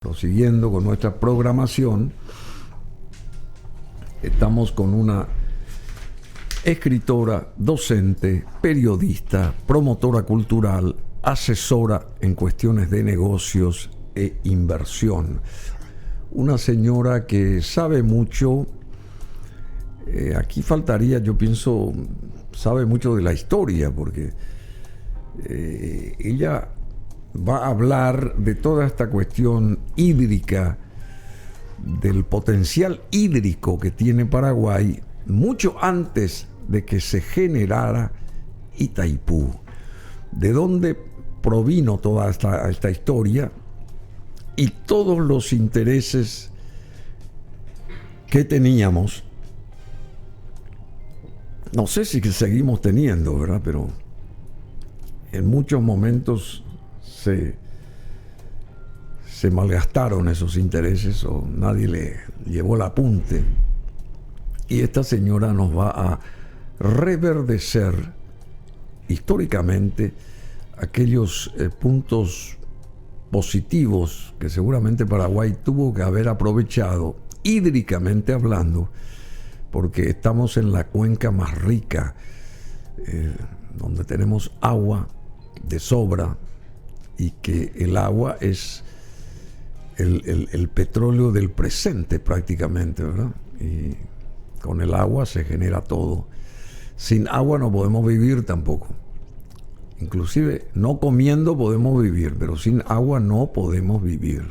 Prosiguiendo con nuestra programación, estamos con una escritora, docente, periodista, promotora cultural, asesora en cuestiones de negocios e inversión. Una señora que sabe mucho, aquí faltaría, yo pienso, sabe mucho de la historia, porque ella va a hablar de toda esta cuestión hídrica, del potencial hídrico que tiene Paraguay mucho antes de que se generara Itaipú. ¿De dónde provino toda esta historia? Y todos los intereses que teníamos, no sé si seguimos teniendo, ¿verdad? Pero en muchos momentos se malgastaron esos intereses o nadie le llevó el apunte. Y esta señora nos va a reverdecer históricamente aquellos puntos positivos que seguramente Paraguay tuvo que haber aprovechado, hídricamente hablando, porque estamos en la cuenca más rica, donde tenemos agua de sobra, y que el agua es el petróleo del presente prácticamente, ¿verdad? Y con el agua se genera todo. Sin agua no podemos vivir tampoco. Inclusive no comiendo podemos vivir, pero sin agua no podemos vivir.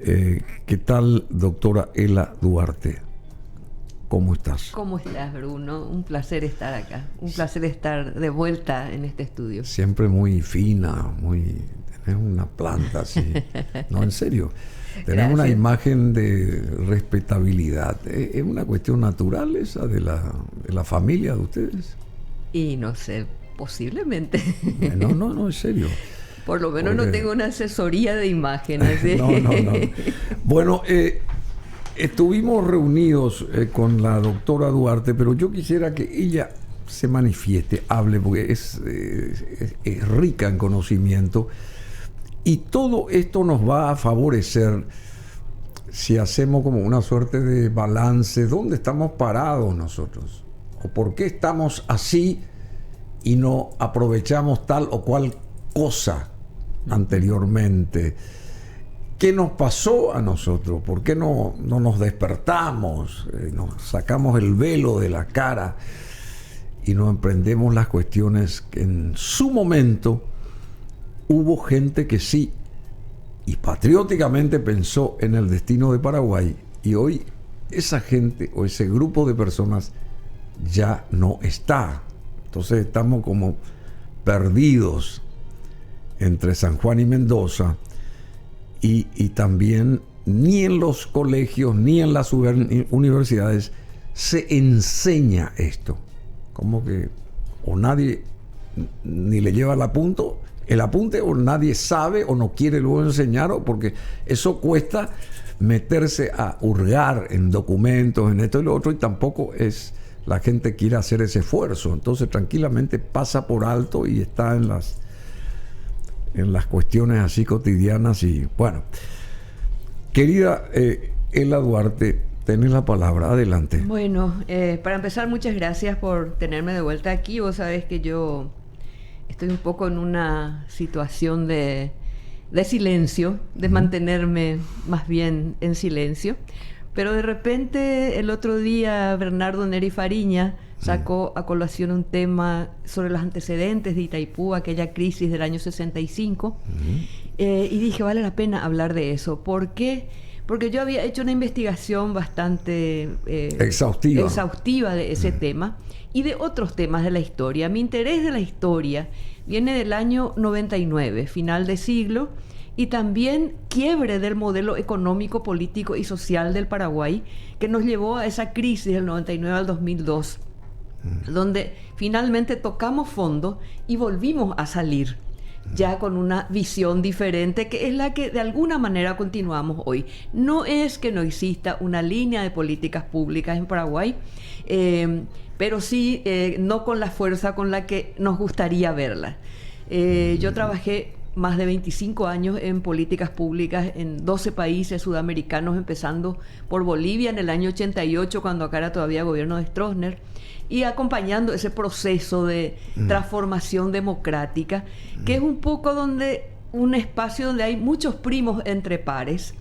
¿Qué tal, doctora Ela Duarte? ¿Cómo estás? ¿Cómo estás, Bruno? Un placer estar acá. Un placer estar de vuelta en este estudio. Siempre muy fina, tenés una planta así. No, en serio. Tenés una imagen de respetabilidad. ¿Es una cuestión natural esa de la familia de ustedes? Y no sé, posiblemente. No, en serio. Por lo menos no tengo una asesoría de imágenes. No. Bueno, estuvimos reunidos con la doctora Duarte, pero yo quisiera que ella se manifieste, hable, porque es rica en conocimiento, y todo esto nos va a favorecer si hacemos como una suerte de balance. ¿Dónde estamos parados nosotros? ¿O por qué estamos así y no aprovechamos tal o cual cosa anteriormente? ¿Qué nos pasó a nosotros? ¿Por qué no nos despertamos? Nos sacamos el velo de la cara y nos emprendemos las cuestiones que en su momento hubo gente que sí y patrióticamente pensó en el destino de Paraguay, y hoy esa gente o ese grupo de personas ya no está. Entonces estamos como perdidos entre San Juan y Mendoza. Y también ni en los colegios ni en las universidades se enseña esto. Como que o nadie ni le lleva el apunte, o nadie sabe o no quiere luego enseñar, o porque eso cuesta meterse a hurgar en documentos, en esto y lo otro, y tampoco la gente quiere hacer ese esfuerzo. Entonces tranquilamente pasa por alto y está en las cuestiones así cotidianas. Y bueno, querida Ela Duarte, tenés la palabra, adelante. Bueno, para empezar, muchas gracias por tenerme de vuelta aquí. Vos sabés que yo estoy un poco en una situación de silencio, de mantenerme más bien en silencio, pero de repente el otro día Bernardo Neri Fariña sacó a colación un tema sobre los antecedentes de Itaipú, aquella crisis del año 65, y dije, vale la pena hablar de eso. ¿Por qué? Porque yo había hecho una investigación bastante exhaustiva de ese tema y de otros temas de la historia. Mi interés de la historia viene del año 99, final de siglo, y también quiebre del modelo económico, político y social del Paraguay, que nos llevó a esa crisis del 99 al 2002. Donde finalmente tocamos fondo y volvimos a salir ya con una visión diferente, que es la que de alguna manera continuamos hoy. No es que no exista una línea de políticas públicas en Paraguay, pero sí no con la fuerza con la que nos gustaría verla. Yo trabajé más de 25 años en políticas públicas en 12 países sudamericanos, empezando por Bolivia en el año 88, cuando acá era todavía gobierno de Stroessner, y acompañando ese proceso de transformación democrática, que es un poco un espacio donde hay muchos primos entre pares,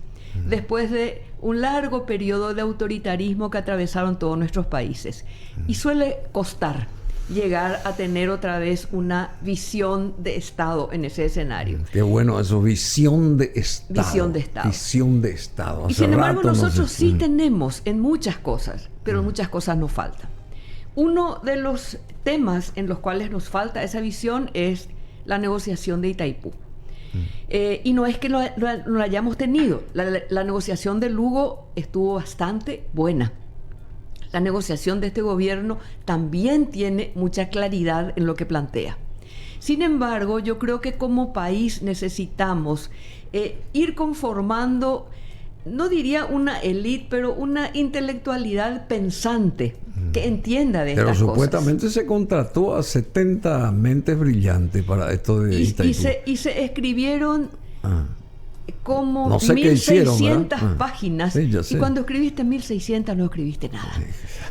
después de un largo periodo de autoritarismo que atravesaron todos nuestros países. Y suele costar llegar a tener otra vez una visión de Estado en ese escenario. Qué bueno eso, visión de Estado. Visión de Estado. Visión de Estado. Y sin embargo nosotros sí tenemos en muchas cosas, pero en muchas cosas nos falta. Uno de los temas en los cuales nos falta esa visión es la negociación de Itaipú. Y no es que no la hayamos tenido. La negociación de Lugo estuvo bastante buena. La negociación de este gobierno también tiene mucha claridad en lo que plantea. Sin embargo, yo creo que como país necesitamos ir conformando, no diría una élite, pero una intelectualidad pensante que entienda de estas cosas. Pero supuestamente se contrató a 70 mentes brillantes para esto de Itaipú. Y se escribieron como no sé 1600 páginas. Sí, y cuando escribiste 1600 no escribiste nada.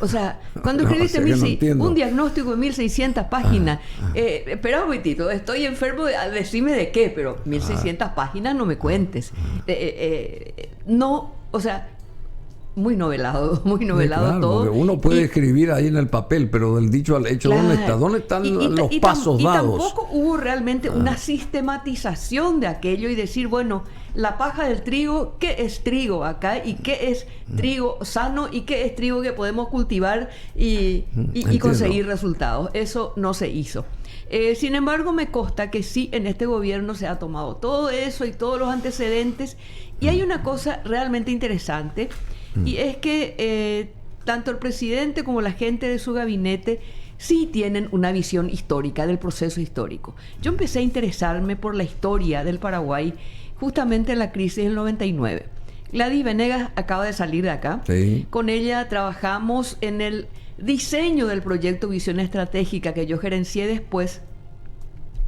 O sea, cuando escribiste un diagnóstico de 1600 páginas, espera un momentito, estoy enfermo, decime de qué, pero 1600 páginas no me cuentes. No, o sea, muy novelado claro, todo. Uno puede escribir ahí en el papel, pero del dicho al hecho, claro, ¿dónde están los pasos dados? Y tampoco hubo realmente una sistematización de aquello y decir, bueno, la paja del trigo, ¿qué es trigo acá? ¿Y qué es trigo sano? ¿Y qué es trigo que podemos cultivar y conseguir resultados? Eso no se hizo. Sin embargo, me consta que sí, en este gobierno se ha tomado todo eso y todos los antecedentes. Y hay una cosa realmente interesante, y es que tanto el presidente como la gente de su gabinete sí tienen una visión histórica del proceso histórico. Yo empecé a interesarme por la historia del Paraguay justamente en la crisis del 99. Gladys Venegas acaba de salir de acá. Sí. Con ella trabajamos en el diseño del proyecto Visión Estratégica que yo gerencié después.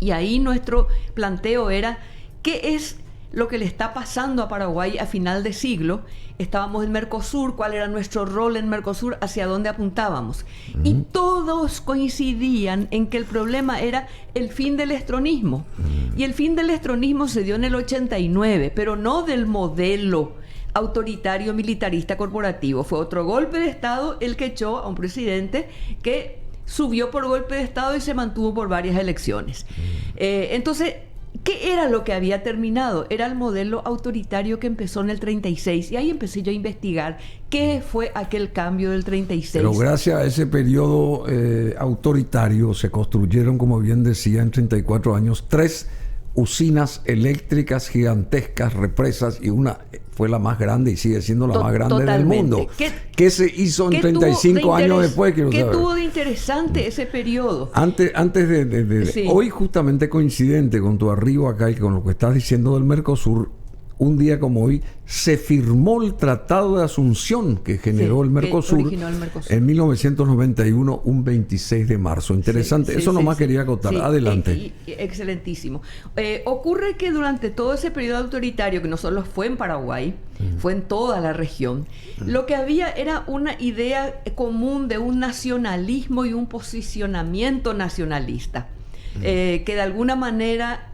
Y ahí nuestro planteo era ¿qué es lo que le está pasando a Paraguay a final de siglo? Estábamos en Mercosur, ¿cuál era nuestro rol en Mercosur? ¿Hacia dónde apuntábamos? Y todos coincidían en que el problema era el fin del estronismo. Y el fin del estronismo se dio en el 89, pero no del modelo autoritario, militarista, corporativo. Fue otro golpe de Estado el que echó a un presidente que subió por golpe de Estado y se mantuvo por varias elecciones. Entonces, ¿qué era lo que había terminado? Era el modelo autoritario que empezó en el 36. Y ahí empecé yo a investigar qué fue aquel cambio del 36. Pero gracias a ese periodo autoritario se construyeron, como bien decía, en 34 años, 3 usinas eléctricas gigantescas, represas, y una fue la más grande y sigue siendo la más grande del mundo. ¿Qué se hizo en 35 años después? ¿Qué tuvo de interesante ese periodo? Antes sí. Hoy, justamente coincidente con tu arribo acá y con lo que estás diciendo del Mercosur, un día como hoy se firmó el Tratado de Asunción que generó el Mercosur en 1991, un 26 de marzo. Interesante, eso nomás quería acotar. Adelante. Excelentísimo. Ocurre que durante todo ese periodo autoritario, que no solo fue en Paraguay, fue en toda la región, lo que había era una idea común de un nacionalismo y un posicionamiento nacionalista, que de alguna manera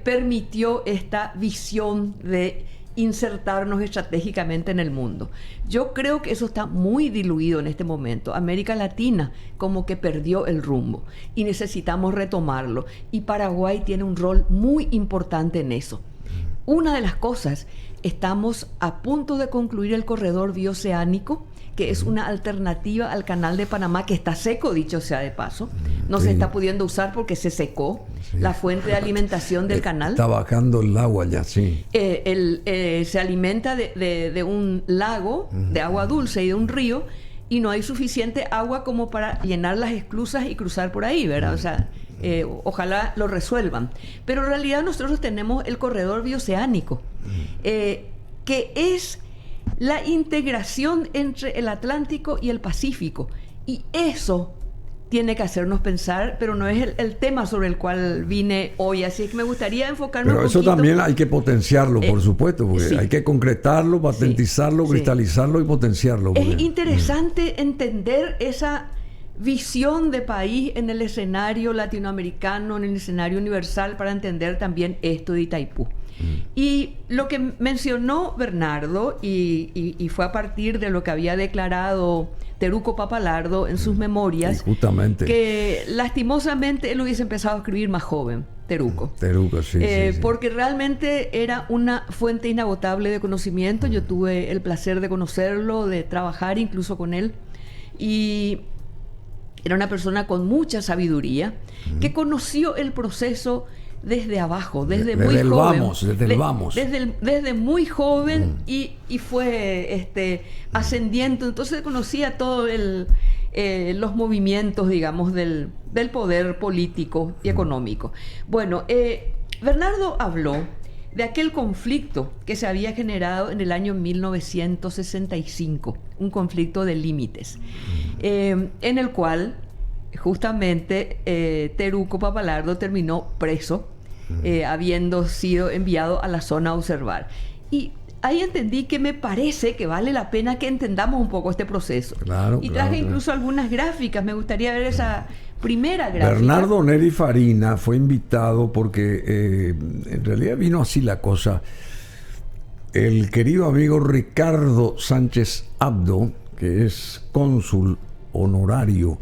permitió esta visión de insertarnos estratégicamente en el mundo. Yo creo que eso está muy diluido en este momento. América Latina como que perdió el rumbo y necesitamos retomarlo. Y Paraguay tiene un rol muy importante en eso. Una de las cosas, estamos a punto de concluir el corredor bioceánico, que es una alternativa al canal de Panamá, que está seco, dicho sea de paso. No se está pudiendo usar porque se secó la fuente de alimentación del canal. Está bajando el agua ya, sí. Se alimenta de un lago, de agua dulce y de un río, y no hay suficiente agua como para llenar las esclusas y cruzar por ahí, ¿verdad? O sea, ojalá lo resuelvan. Pero en realidad nosotros tenemos el corredor bioceánico, que es la integración entre el Atlántico y el Pacífico, y eso tiene que hacernos pensar, pero no es el tema sobre el cual vine hoy, así que me gustaría enfocarme pero un eso poquito. también hay que potenciarlo, por supuesto, porque sí. hay que concretarlo, patentizarlo, Sí. cristalizarlo y potenciarlo. Es interesante entender esa visión de país en el escenario latinoamericano, en el escenario universal, para entender también esto de Itaipú. Y lo que mencionó Bernardo, y fue a partir de lo que había declarado Teruco Papalardo en sus memorias, justamente, que lastimosamente él hubiese empezado a escribir más joven, Teruco. Teruco, sí. Porque realmente era una fuente inagotable de conocimiento. Yo tuve el placer de conocerlo, de trabajar incluso con él, y era una persona con mucha sabiduría, que conoció el proceso desde abajo, desde muy joven. Desde muy joven, y fue ascendiendo. Entonces conocía todo los movimientos, digamos, del poder político y económico. Bueno, Bernardo habló de aquel conflicto que se había generado en el año 1965, un conflicto de límites, en el cual justamente Teruco Papalardo terminó preso, habiendo sido enviado a la zona a observar. Y ahí entendí que me parece que vale la pena que entendamos un poco este proceso. Y traje incluso algunas gráficas. Me gustaría ver esa primera gráfica. Bernardo Neri Farina fue invitado porque en realidad vino así la cosa. El querido amigo Ricardo Sánchez Abdo, que es cónsul honorario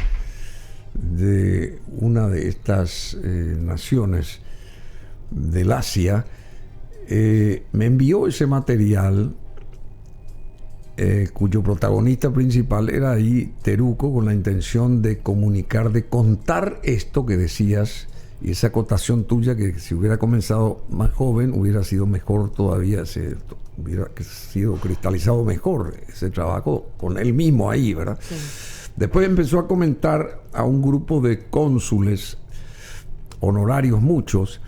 de una de estas naciones del Asia, me envió ese material, cuyo protagonista principal era ahí Teruco, con la intención de comunicar, de contar esto que decías, y esa acotación tuya, que si hubiera comenzado más joven hubiera sido mejor todavía, hubiera sido cristalizado mejor ese trabajo con él mismo ahí, ¿verdad? Sí. Después empezó a comentar a un grupo de cónsules honorarios, muchos,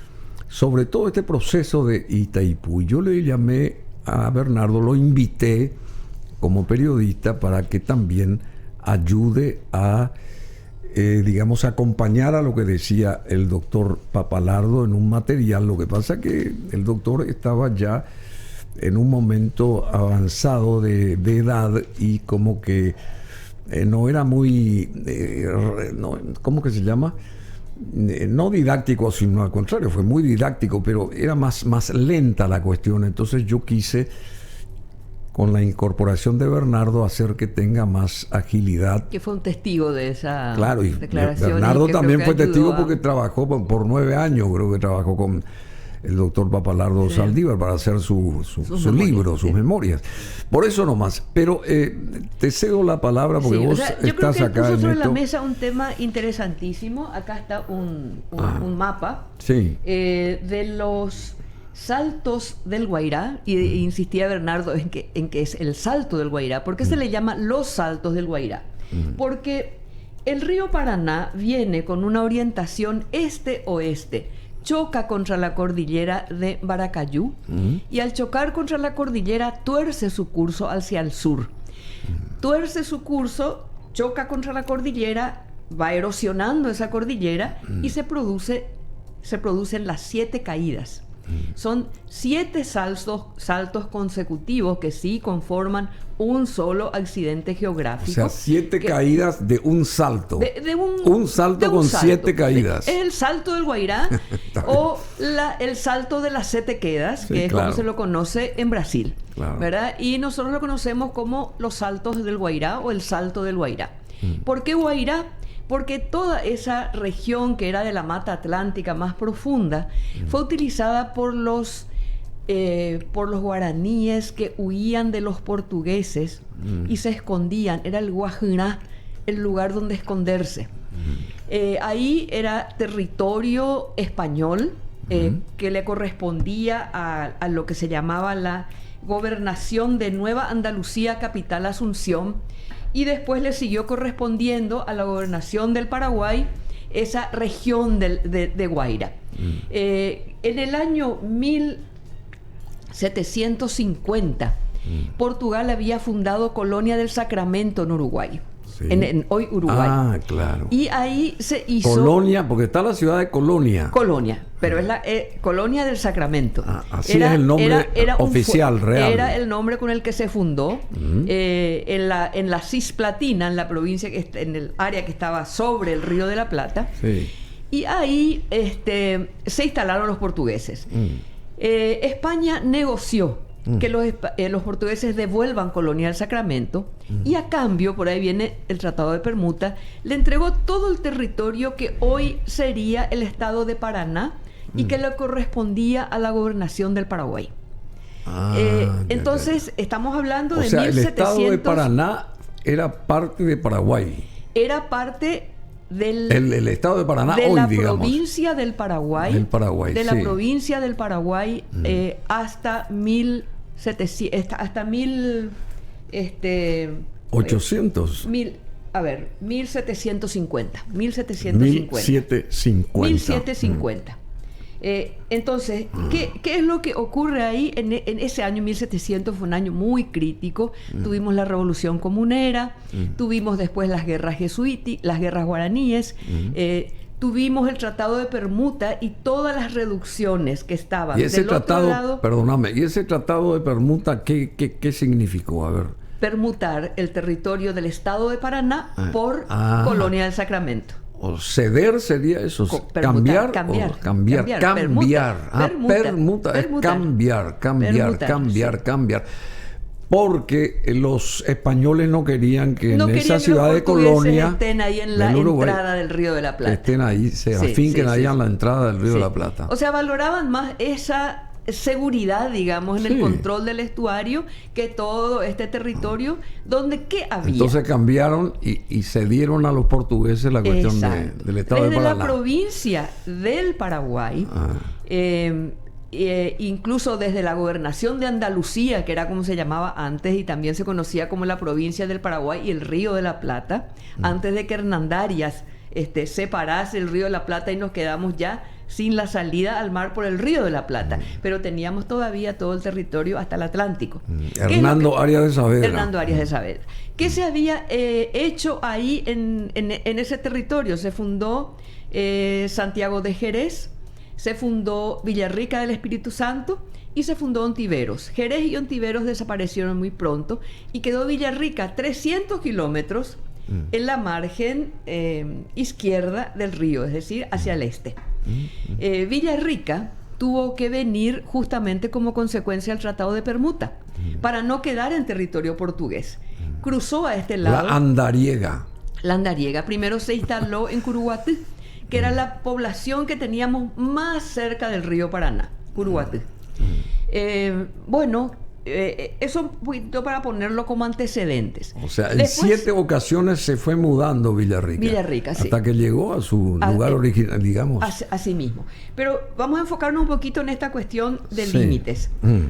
sobre todo este proceso de Itaipú. Y yo le llamé a Bernardo, lo invité como periodista para que también ayude a, digamos, acompañar a lo que decía el doctor Papalardo en un material. Lo que pasa que el doctor estaba ya en un momento avanzado de edad, y como que no era muy, ¿cómo que se llama? No didáctico, sino al contrario, fue muy didáctico, pero era más lenta la cuestión. Entonces yo quise, con la incorporación de Bernardo, hacer que tenga más agilidad. Que fue un testigo de esa declaración. Bernardo también fue testigo porque trabajó por 9 años, creo que trabajó con el doctor Papalardo Saldívar para hacer su libro, sus memorias. Por eso nomás. Pero te cedo la palabra porque vos estás acá. Yo creo que puso sobre la mesa un tema interesantísimo. Acá está un mapa de los saltos del Guairá, y insistía Bernardo en que es el salto del Guairá. ¿Por qué se le llama los saltos del Guairá? Porque el río Paraná viene con una orientación este-oeste, choca contra la cordillera de Baracayú, y al chocar contra la cordillera tuerce su curso hacia el sur. Tuerce su curso, choca contra la cordillera, va erosionando esa cordillera, y se producen las 7 caídas. Son 7 saltos consecutivos que sí conforman un solo accidente geográfico. O sea, 7 caídas de un salto. Un salto con 7 caídas. Es el salto del Guairá o el salto de las 7 quedas, que es como se lo conoce en Brasil, ¿verdad? Y nosotros lo conocemos como los saltos del Guairá o el salto del Guairá. ¿Por qué Guairá? Porque toda esa región que era de la mata atlántica más profunda fue utilizada por los guaraníes que huían de los portugueses y se escondían. Era el Guajirá el lugar donde esconderse. Ahí era territorio español, que le correspondía a lo que se llamaba la gobernación de Nueva Andalucía, capital Asunción, y después le siguió correspondiendo a la gobernación del Paraguay esa región de Guaira. En el año 1750, Portugal había fundado Colonia del Sacramento en Uruguay. Sí. en hoy Uruguay. Ah, claro. Y ahí se hizo... Colonia, porque está la ciudad de Colonia. Colonia, pero es la Colonia del Sacramento. Así es el nombre oficial, real. Era el nombre con el que se fundó en la Cisplatina, en la provincia, en el área que estaba sobre el Río de la Plata. Sí. Y ahí se instalaron los portugueses. España negoció que los portugueses devuelvan Colonia del Sacramento y a cambio, por ahí viene el Tratado de Permuta, le entregó todo el territorio que hoy sería el estado de Paraná y que le correspondía a la gobernación del Paraguay. Entonces, estamos hablando de 1700... el estado de Paraná era parte de Paraguay. Era parte del... El estado de Paraná de hoy, la digamos. Provincia del Paraguay. Del Paraguay, de la sí. provincia del Paraguay hasta 1700... Hasta 800. 1750. 1750. Entonces, ¿qué es lo que ocurre ahí en ese año 1700? Fue un año muy crítico. Tuvimos la Revolución Comunera, tuvimos después las guerras jesuíticas, las guerras guaraníes, tuvimos el Tratado de Permuta y todas las reducciones que estaban y ese del tratado, otro lado. Perdóname, ¿y ese Tratado de Permuta qué significó? A ver. Permutar el territorio del estado de Paraná por Colonia del Sacramento. O ceder sería eso, Cambiar. Cambiar. Porque los españoles no querían que en esa ciudad de Colonia estén ahí en la entrada del Río de la Plata. Estén ahí, afinquen ahí en la entrada del Río de la Plata. O sea, valoraban más esa seguridad, digamos, en el control del estuario que todo este territorio donde ¿qué había? Entonces cambiaron y cedieron a los portugueses la cuestión del estado de Paraná. Desde la provincia del Paraguay, incluso desde la gobernación de Andalucía, que era como se llamaba antes y también se conocía como la provincia del Paraguay y el Río de la Plata, antes de que Hernandarias separase el Río de la Plata y nos quedamos ya sin la salida al mar por el Río de la Plata, pero teníamos todavía todo el territorio hasta el Atlántico. Hernando Arias de Saavedra. ¿Qué se había hecho ahí en ese territorio? Se fundó Santiago de Jerez, se fundó Villarrica del Espíritu Santo y se fundó Ontiveros. Jerez y Ontiveros desaparecieron muy pronto y quedó Villarrica 300 kilómetros en la margen izquierda del río, es decir, hacia el este. Villarrica tuvo que venir justamente como consecuencia del Tratado de Permuta para no quedar en territorio portugués. Cruzó a este lado. La Andariega. Primero se instaló en Curuguatí, que era la población que teníamos más cerca del río Paraná, Curuguatí. Eso un poquito para ponerlo como antecedentes. O sea, en 7 ocasiones se fue mudando Villarrica. Sí. Hasta que llegó a su lugar original, digamos. Así mismo. Pero vamos a enfocarnos un poquito en esta cuestión de límites.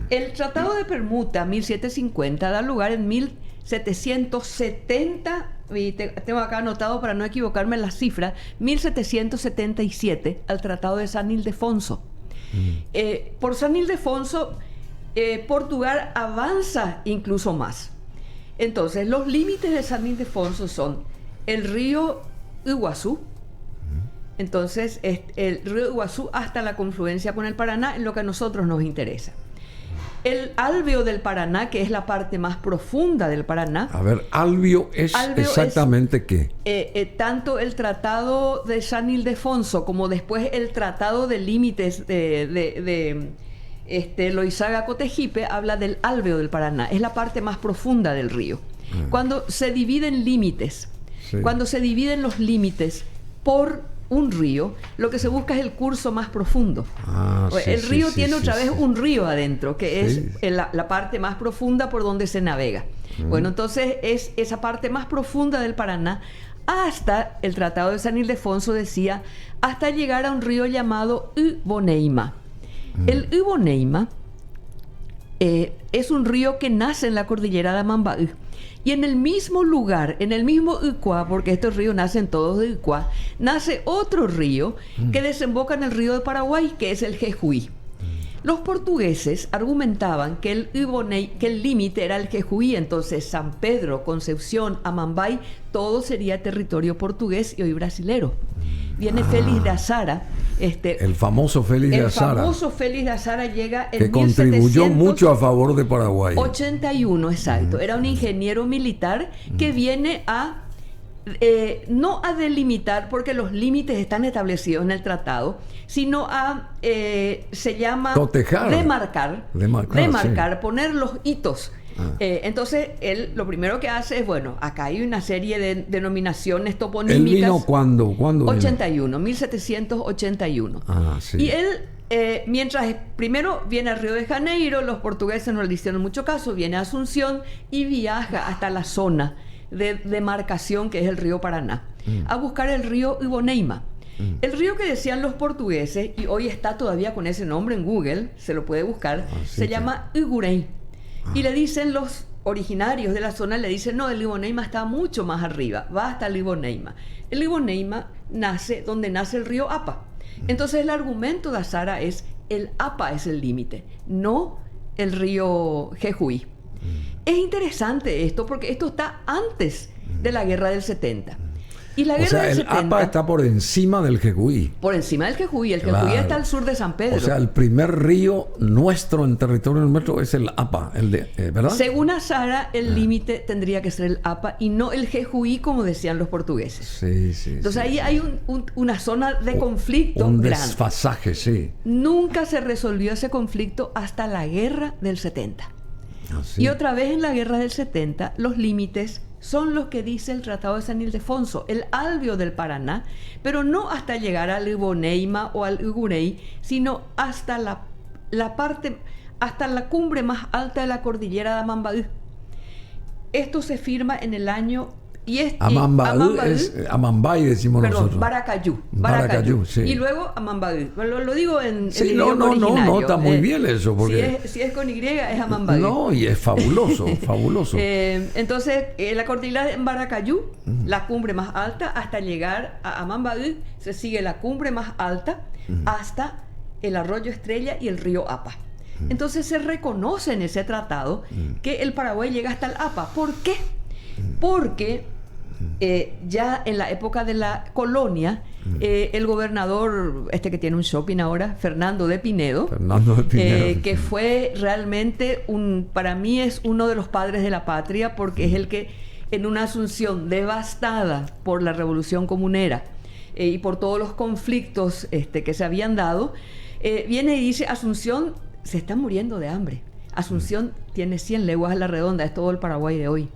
El Tratado de Permuta, 1750, da lugar en 1770, y tengo acá anotado para no equivocarme en las cifras, 1777, al Tratado de San Ildefonso. Por San Ildefonso, Portugal avanza incluso más. Entonces, los límites de San Ildefonso son el río Iguazú. Entonces, el río Iguazú hasta la confluencia con el Paraná, en lo que a nosotros nos interesa. El Alveo del Paraná, que es la parte más profunda del Paraná. A ver, Alveo es exactamente qué. Tanto el Tratado de San Ildefonso como después el Tratado de Límites de Loizaga Cotegipe habla del Alveo del Paraná. Es la parte más profunda del río. Cuando se dividen límites, cuando se dividen los límites por un río, lo que se busca es el curso más profundo. El río tiene otra vez un río adentro, que es la parte más profunda por donde se navega. Bueno, entonces es esa parte más profunda del Paraná, hasta el Tratado de San Ildefonso decía, hasta llegar a un río llamado Uboneima. El Uboneima es un río que nace en la cordillera de Amambaí. Y en el mismo lugar, en el mismo Ucuá, porque estos ríos nacen todos de Ucuá, nace otro río que desemboca en el río de Paraguay, que es el Jejuí. Los portugueses argumentaban que el límite era el Jejuí, entonces San Pedro, Concepción, Amambay, todo sería territorio portugués y hoy brasilero. Viene Félix de Azara. El famoso Félix de Azara. El famoso Félix de Azara llega en que contribuyó mucho a favor de Paraguay. 81, exacto. Era un ingeniero militar que viene a no a delimitar, porque los límites están establecidos en el tratado, sino a, se llama cotejar, demarcar, sí. Poner los hitos. Entonces, él lo primero que hace es, bueno, acá hay una serie de denominaciones toponímicas. ¿Él vino cuándo? 81, 1781. Sí. Y él, mientras primero viene a Río de Janeiro, los portugueses no le hicieron mucho caso, viene a Asunción y viaja hasta la zona de demarcación que es el río Paraná, a buscar el río Iboneima. El río que decían los portugueses, y hoy está todavía con ese nombre en Google, se lo puede buscar, se llama Ugurey. Y le dicen los originarios de la zona, le dicen, no, el Iboneima está mucho más arriba, va hasta el Iboneima. El Iboneima nace donde nace el río Apa. Entonces el argumento de Azara es, el Apa es el límite, no el río Jejuí. Es interesante esto porque esto está antes de la guerra del 70. Y la guerra del 70, el APA está por encima del Jejuí. Por encima del Jejuí. El Jejuí está al sur de San Pedro. O sea, el primer río nuestro en territorio nuestro es el APA, ¿verdad? Según Azara, el límite tendría que ser el APA y no el Jejuí, como decían los portugueses. Sí. Entonces ahí hay una zona de conflicto un grande. Desfasaje, sí. Nunca se resolvió ese conflicto hasta la guerra del 70. Y otra vez en la guerra del 70, los límites son los que dice el Tratado de San Ildefonso, el albio del Paraná, pero no hasta llegar al Iboneima o al Ugurey, sino hasta la parte, hasta la cumbre más alta de la cordillera de Amambay. Esto se firma en el año... Amambay decimos nosotros. Baracayú, sí. Y luego Amambay. Lo digo en sí, idioma originario. no, está muy bien eso. Porque si es con Y, es Amambay. No, y es fabuloso, fabuloso. Entonces, la cordillera en Baracayú, la cumbre más alta, hasta llegar a Amambay, se sigue la cumbre más alta hasta el arroyo Estrella y el río Apa. Entonces, se reconoce en ese tratado que el Paraguay llega hasta el Apa. ¿Por qué? Porque ya en la época de la colonia, el gobernador, que tiene un shopping ahora, Fernando de Pinedo, que fue realmente para mí es uno de los padres de la patria, porque es el que en una Asunción devastada por la revolución comunera y por todos los conflictos que se habían dado, viene y dice, Asunción se está muriendo de hambre. Asunción tiene 100 leguas a la redonda, es todo el Paraguay de hoy.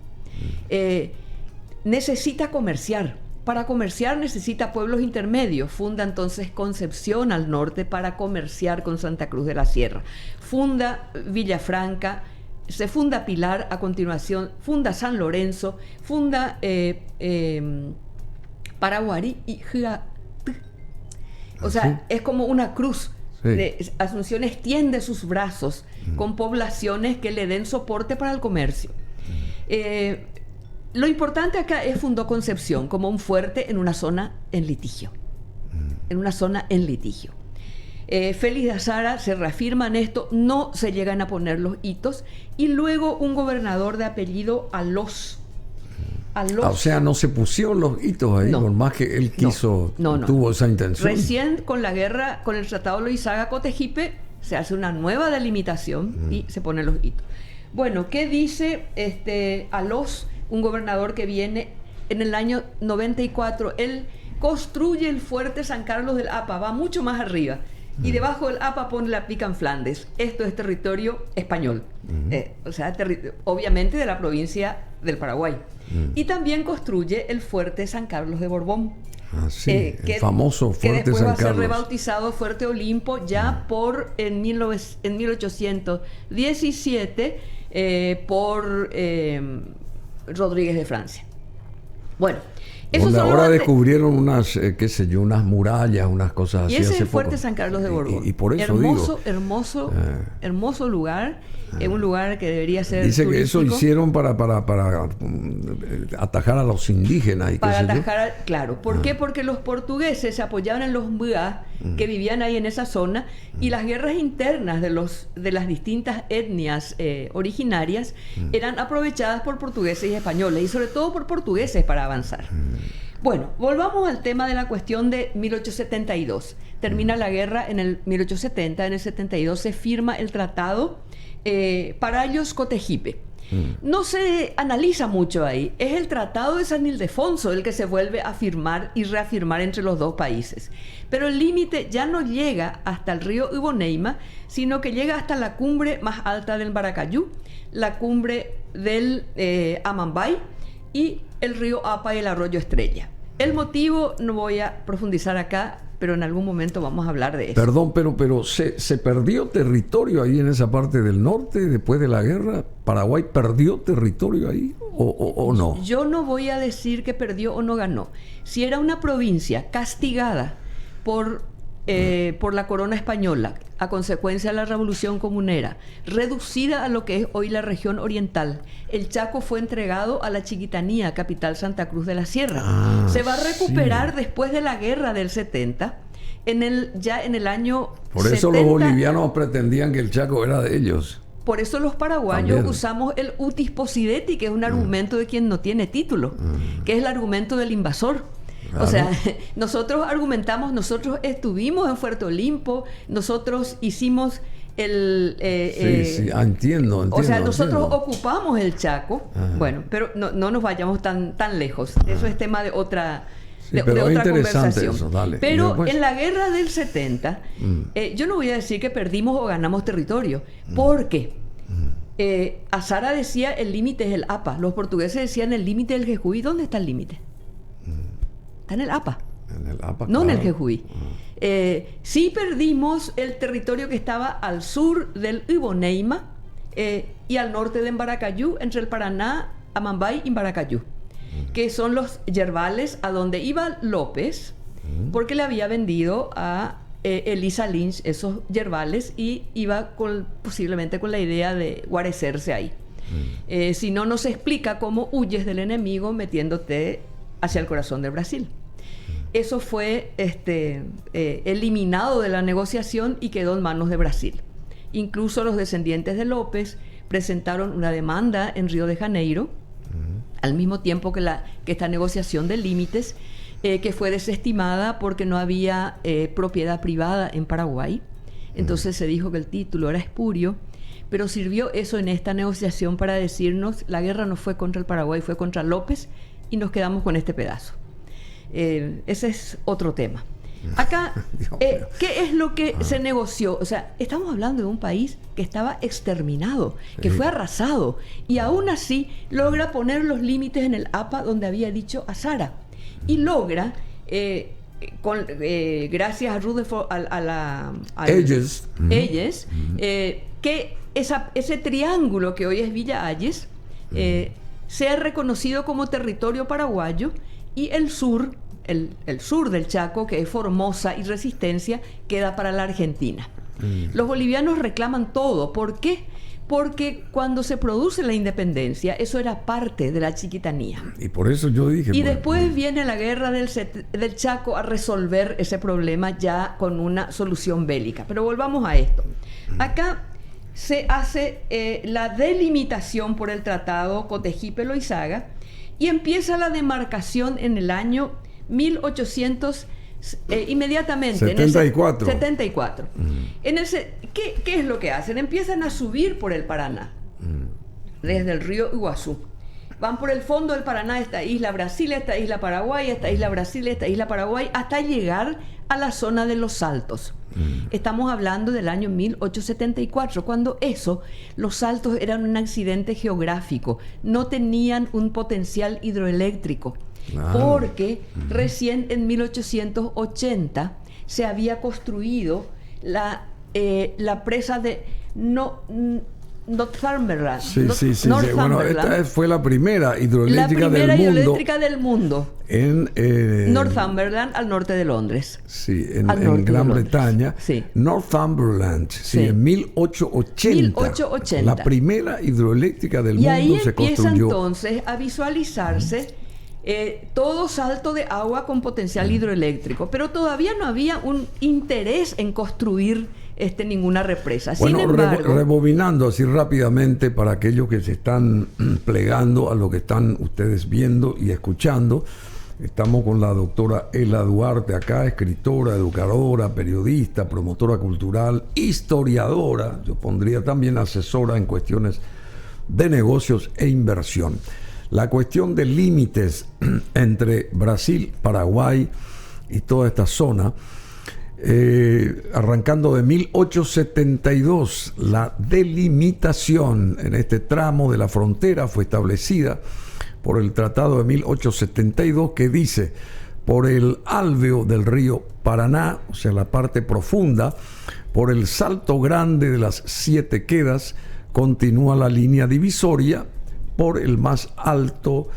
Necesita comerciar. Para comerciar necesita pueblos intermedios. Funda entonces Concepción al norte para comerciar con Santa Cruz de la Sierra. Funda Villafranca, se funda Pilar a continuación, funda San Lorenzo, funda Paraguarí y Jiratí. O sea, es como una cruz. Sí. Asunción extiende sus brazos con poblaciones que le den soporte para el comercio. Lo importante acá es fundó Concepción como un fuerte en una zona en litigio. Félix de Azara se reafirma en esto, no se llegan a poner los hitos, y luego un gobernador de apellido Alós. O sea, no se pusieron los hitos ahí, por más que él quiso, tuvo esa intención. Recién con la guerra, con el Tratado Loizaga-Cotegipe, se hace una nueva delimitación y se ponen los hitos. Bueno, ¿qué dice Alós? Un gobernador que viene en el año 94, él construye el fuerte San Carlos del Apa, va mucho más arriba, y debajo del Apa pone la pica en Flandes. Esto es territorio español, o sea, obviamente de la provincia del Paraguay. Y también construye el fuerte San Carlos de Borbón. El famoso fuerte que después San va a ser Carlos. Rebautizado Fuerte Olimpo ya en 1817 por Rodríguez de Francia. Bueno, Esos Donde son ahora los descubrieron unas, qué sé yo, unas murallas, unas cosas así. Y ese es hace el Fuerte poco. San Carlos de Borbón. Y por eso hermoso lugar. Es un lugar que debería ser dice turístico. que eso hicieron para atajar a los indígenas. Y Para qué sé yo. atajar, claro. ¿Por qué? Porque los portugueses se apoyaban en los mbua que vivían ahí en esa zona, y las guerras internas de las distintas etnias originarias eran aprovechadas por portugueses y españoles, y sobre todo por portugueses para avanzar. Bueno, volvamos al tema de la cuestión de 1872. Termina la guerra en el 1870, en el 72 se firma el tratado Parallos-Cotegipe. No se analiza mucho ahí. Es el Tratado de San Ildefonso el que se vuelve a firmar y reafirmar entre los dos países. Pero el límite ya no llega hasta el río Iboneima, sino que llega hasta la cumbre más alta del Baracayú, la cumbre del Amambay y el río Apa y el arroyo Estrella. El motivo no voy a profundizar acá, pero en algún momento vamos a hablar de eso. Perdón, pero ¿se perdió territorio ahí en esa parte del norte después de la guerra? ¿Paraguay perdió territorio ahí o no? Yo no voy a decir que perdió o no ganó. Si era una provincia castigada por la corona española a consecuencia de la Revolución Comunera, reducida a lo que es hoy la región oriental, el Chaco fue entregado a la Chiquitanía, capital Santa Cruz de la Sierra. Se va a recuperar después de la guerra del 70, ya en el año Por eso 70, los bolivianos pretendían que el Chaco era de ellos. Por eso los paraguayos También usamos el utis possidetis, que es un argumento de quien no tiene título, que es el argumento del invasor. Claro. O sea, nosotros argumentamos, nosotros estuvimos en Fuerte Olimpo, nosotros hicimos entiendo. O sea, nosotros ocupamos el Chaco. Bueno, pero no nos vayamos tan lejos. Eso es tema de otra, de otra conversación. Eso, dale. Pero en la guerra del 70, yo no voy a decir que perdimos o ganamos territorio, porque Azara decía el límite es el APA, los portugueses decían el límite del Jejuí. ¿Dónde está el límite? Está en el APA. En el APA, no claro. En el Jejuí. Sí perdimos el territorio que estaba al sur del Iboneima y al norte de Embaracayú, entre el Paraná, Amambay y Embaracayú, que son los yerbales a donde iba López, porque le había vendido a Elisa Lynch esos yerbales y iba posiblemente con la idea de guarecerse ahí. Si no, no se explica cómo huyes del enemigo metiéndote hacia el corazón del Brasil. Eso fue eliminado de la negociación y quedó en manos de Brasil. Incluso los descendientes de López presentaron una demanda en Río de Janeiro, al mismo tiempo que esta negociación de límites, que fue desestimada porque no había propiedad privada en Paraguay. Entonces se dijo que el título era espurio, pero sirvió eso en esta negociación para decirnos la guerra no fue contra el Paraguay, fue contra López, y nos quedamos con este pedazo. Ese es otro tema. Acá, ¿qué es lo que se negoció? O sea, estamos hablando de un país que estaba exterminado, que fue arrasado, y aún así logra poner los límites en el APA donde había dicho Azara, y logra, gracias a Rutherford, Hayes, que ese triángulo que hoy es Villa Hayes sea reconocido como territorio paraguayo, y el sur del Chaco, que es Formosa y Resistencia, queda para la Argentina. Los bolivianos reclaman todo. ¿Por qué? Porque cuando se produce la independencia, eso era parte de la Chiquitanía. Y por eso yo dije... Y después viene la guerra del Chaco a resolver ese problema ya con una solución bélica. Pero volvamos a esto. Acá se hace la delimitación por el Tratado Cotegipe-Loizaga y empieza la demarcación en el año 1800, inmediatamente. 74. 74. ¿Qué es lo que hacen? Empiezan a subir por el Paraná, desde el río Iguazú. Van por el fondo del Paraná, esta isla Brasil, esta isla Paraguay, esta isla Brasil, esta isla Paraguay, hasta llegar a la zona de los Saltos. Estamos hablando del año 1874, cuando los Saltos eran un accidente geográfico, no tenían un potencial hidroeléctrico, porque recién en 1880 se había construido la presa de... Northumberland. Sí. Bueno, esta fue la primera hidroeléctrica del mundo. En Northumberland, al norte de Londres. Sí, en Gran Bretaña. Sí. Northumberland, sí, en 1880. La primera hidroeléctrica del mundo se construyó. Y ahí empieza entonces a visualizarse todo salto de agua con potencial hidroeléctrico. Pero todavía no había un interés en construir ninguna represa. Bueno, sin embargo, rebobinando así rápidamente para aquellos que se están plegando a lo que están ustedes viendo y escuchando, estamos con la doctora Ela Duarte acá, escritora, educadora, periodista, promotora cultural, historiadora, yo pondría también asesora en cuestiones de negocios e inversión. La cuestión de límites entre Brasil, Paraguay y toda esta zona, arrancando de 1872, la delimitación en este tramo de la frontera fue establecida por el Tratado de 1872, que dice: por el alveo del río Paraná, o sea, la parte profunda, por el Salto Grande de las Siete Quedas, continúa la línea divisoria por el más alto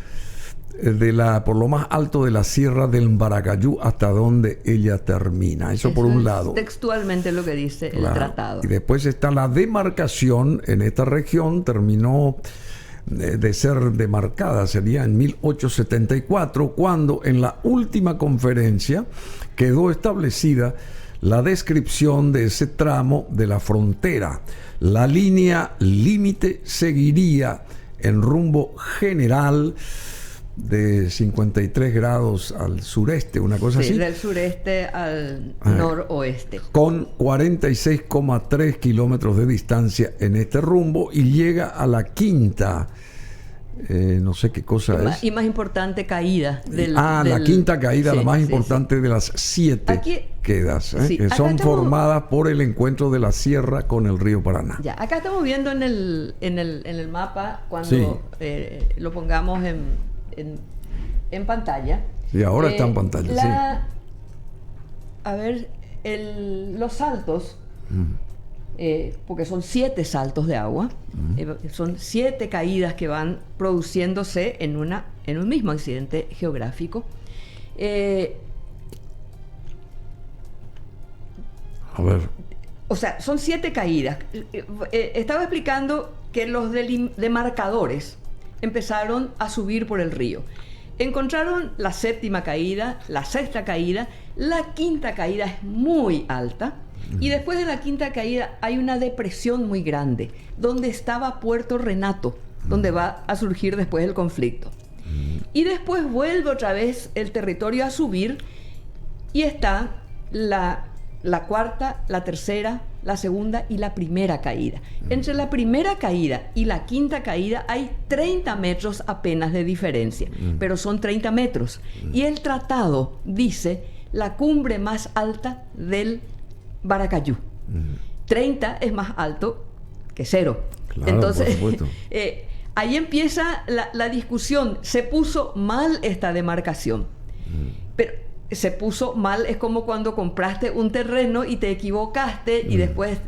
por lo más alto de la Sierra del Mbaracayú hasta donde ella termina. Eso por un lado. Textualmente lo que dice el tratado. Y después está la demarcación en esta región, terminó de ser demarcada, sería en 1874, cuando en la última conferencia quedó establecida la descripción de ese tramo de la frontera. La línea límite seguiría en rumbo general de 53 grados al sureste, una cosa así. Del sureste al noroeste. Con 46,3 kilómetros de distancia en este rumbo, y llega a la quinta, no sé qué cosa es. Y más importante caída. La quinta caída, la más importante de las 7 quedas, que son formadas por el encuentro de la sierra con el río Paraná. Ya, acá estamos viendo en el mapa, cuando lo pongamos en pantalla. Y ahora está en pantalla, A ver, los saltos, porque son 7 saltos de agua, son 7 caídas que van produciéndose en un mismo accidente geográfico. A ver. O sea, son 7 caídas. Estaba explicando que los demarcadores empezaron a subir por el río. Encontraron la 7ª caída, la 6ª caída, la 5ª caída es muy alta, y después de la 5ª caída hay una depresión muy grande, donde estaba Puerto Renato, donde va a surgir después el conflicto. Y después vuelve otra vez el territorio a subir, y está la 4ª, la 3ª, la 2ª y la 1ª caída. Entre la 1ª caída y la 5ª caída hay 30 metros apenas de diferencia, pero son 30 metros. Y el tratado dice la cumbre más alta del Mbaracayú. 30 es más alto que 0. Claro, entonces, por supuesto. Ahí empieza la discusión. Se puso mal esta demarcación. Pero se puso mal, es como cuando compraste un terreno y te equivocaste y después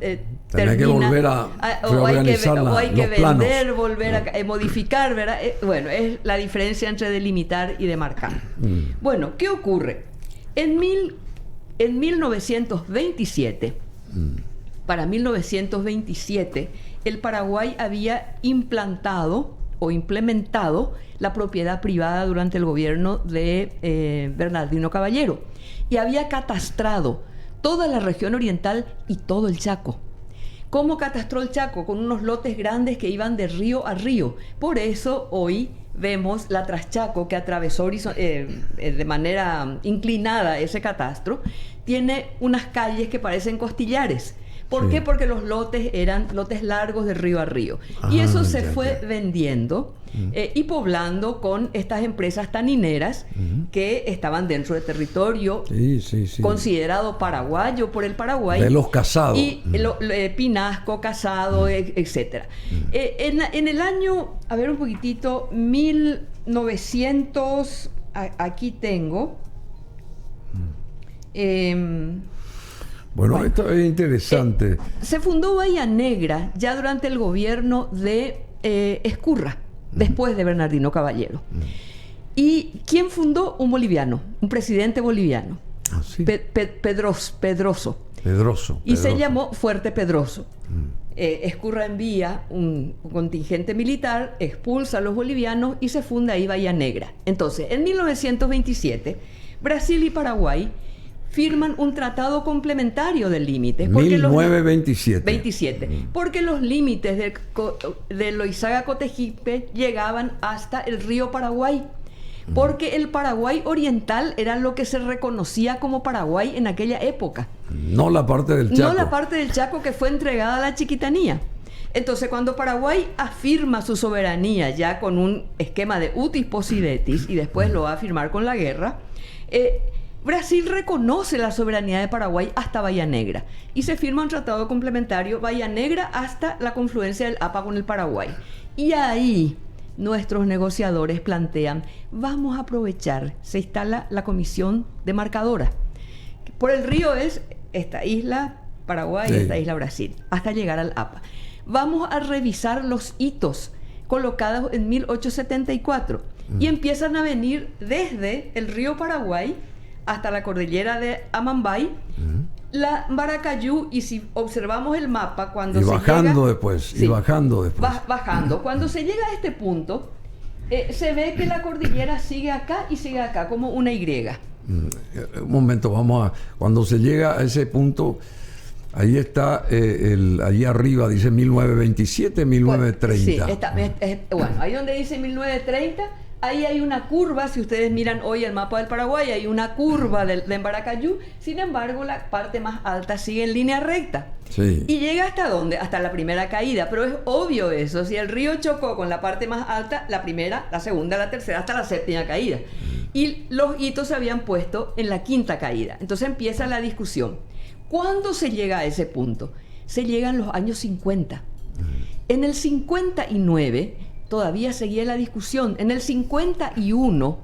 termina, que volver a reorganizar o hay que los vender, planos. volver a modificar, ¿verdad? Bueno, es la diferencia entre delimitar y demarcar. Bueno, ¿qué ocurre? En 1927, para 1927, el Paraguay había implantado o implementado la propiedad privada durante el gobierno de Bernardino Caballero, y había catastrado toda la región oriental y todo el Chaco. ¿Cómo catastró el Chaco? Con unos lotes grandes que iban de río a río. Por eso hoy vemos la Traschaco, que atravesó de manera inclinada ese catastro, tiene unas calles que parecen costillares. ¿Por qué? Porque los lotes eran lotes largos de río a río. Y eso se fue vendiendo y poblando con estas empresas tanineras que estaban dentro del territorio considerado paraguayo por el Paraguay. De los Casados. Y Pinasco, Casado, etc. En el año, a ver un poquitito, 1900, aquí tengo... Bueno, esto es interesante. Se fundó Bahía Negra ya durante el gobierno de Ezcurra, después de Bernardino Caballero. ¿Y quién fundó? Un boliviano, un presidente boliviano. ¿Ah, sí? Pedroso. Y se llamó Fuerte Pedroso. Ezcurra envía un contingente militar, expulsa a los bolivianos y se funda ahí Bahía Negra. Entonces, en 1927, Brasil y Paraguay firman un tratado complementario del límite. 1927. Porque los límites de Loizaga-Cotegipe llegaban hasta el río Paraguay. Porque el Paraguay oriental era lo que se reconocía como Paraguay en aquella época. No la parte del Chaco. No la parte del Chaco que fue entregada a la Chiquitanía. Entonces, cuando Paraguay afirma su soberanía ya con un esquema de utis possidetis y después lo va a firmar con la guerra, Brasil reconoce la soberanía de Paraguay hasta Bahía Negra y se firma un tratado complementario Bahía Negra hasta la confluencia del APA con el Paraguay. Y ahí nuestros negociadores plantean, vamos a aprovechar, se instala la comisión demarcadora. Por el río es esta isla Paraguay, sí, esta isla Brasil, hasta llegar al APA. Vamos a revisar los hitos colocados en 1874 y empiezan a venir desde el río Paraguay hasta la cordillera de Amambay, la Maracayú, y si observamos el mapa, cuando y se bajando llega, después, sí, y bajando después. Bajando. Cuando se llega a este punto, se ve que la cordillera sigue acá y sigue acá, como una Y. Un momento, cuando se llega a ese punto, ahí está, allí arriba dice 1927, 1930. Sí, bueno, ahí donde dice 1930, ahí hay una curva. Si ustedes miran hoy el mapa del Paraguay, hay una curva de Maracayú. Sin embargo, la parte más alta sigue en línea recta. Sí. ¿Y llega hasta dónde? Hasta la primera caída. Pero es obvio eso. Si el río chocó con la parte más alta, la primera, la segunda, la tercera, hasta la séptima caída. Y los hitos se habían puesto en la quinta caída. Entonces empieza la discusión. ¿Cuándo se llega a ese punto? Se llega en los años 50. En el 59 todavía seguía la discusión. En el 51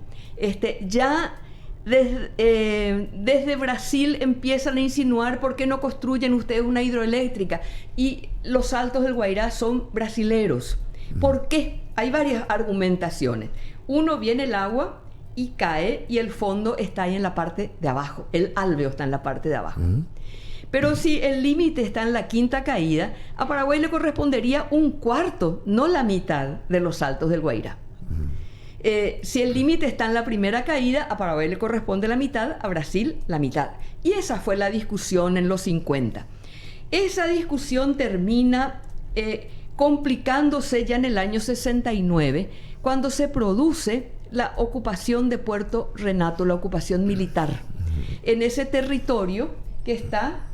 ya desde Brasil empiezan a insinuar por qué no construyen ustedes una hidroeléctrica, y los saltos del Guairá son brasileros. ¿Por qué? Hay varias argumentaciones. Uno, viene el agua y cae y el fondo está ahí en la parte de abajo, el alveo está en la parte de abajo. Pero si el límite está en la quinta caída, a Paraguay le correspondería un cuarto, no la mitad de los saltos del Guairá. Si el límite está en la primera caída, a Paraguay le corresponde la mitad, a Brasil la mitad. Y esa fue la discusión en los 50. Esa discusión termina complicándose ya en el año 69, cuando se produce la ocupación de Puerto Renato, la ocupación militar, en ese territorio que está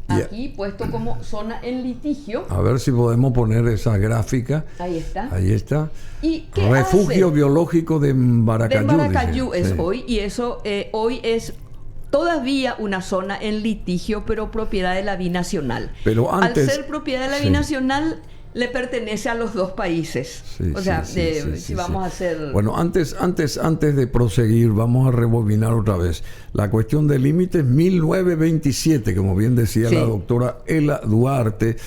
aquí puesto como zona en litigio. A ver si podemos poner esa gráfica. Ahí está. Ahí está. ¿Y qué Refugio hace? Biológico de Maracayú. De Maracayú dice. es Sí. hoy, y eso hoy es todavía una zona en litigio, pero propiedad de la binacional. Pero antes, al ser propiedad de la binacional, le pertenece a los dos países. Sí, o sea, sí, vamos a hacer... Bueno, antes de proseguir, vamos a rebobinar otra vez. La cuestión de límites 1927, como bien decía la doctora Ela Duarte.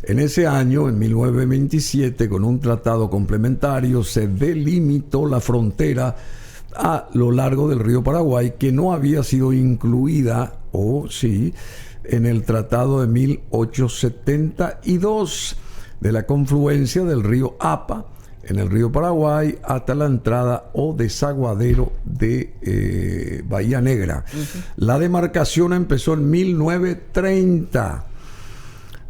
En ese año, en 1927, con un tratado complementario, se delimitó la frontera a lo largo del río Paraguay, que no había sido incluida, en el tratado de 1872, de la confluencia del río Apa en el río Paraguay hasta la entrada o desaguadero de Bahía Negra. La demarcación empezó en 1930,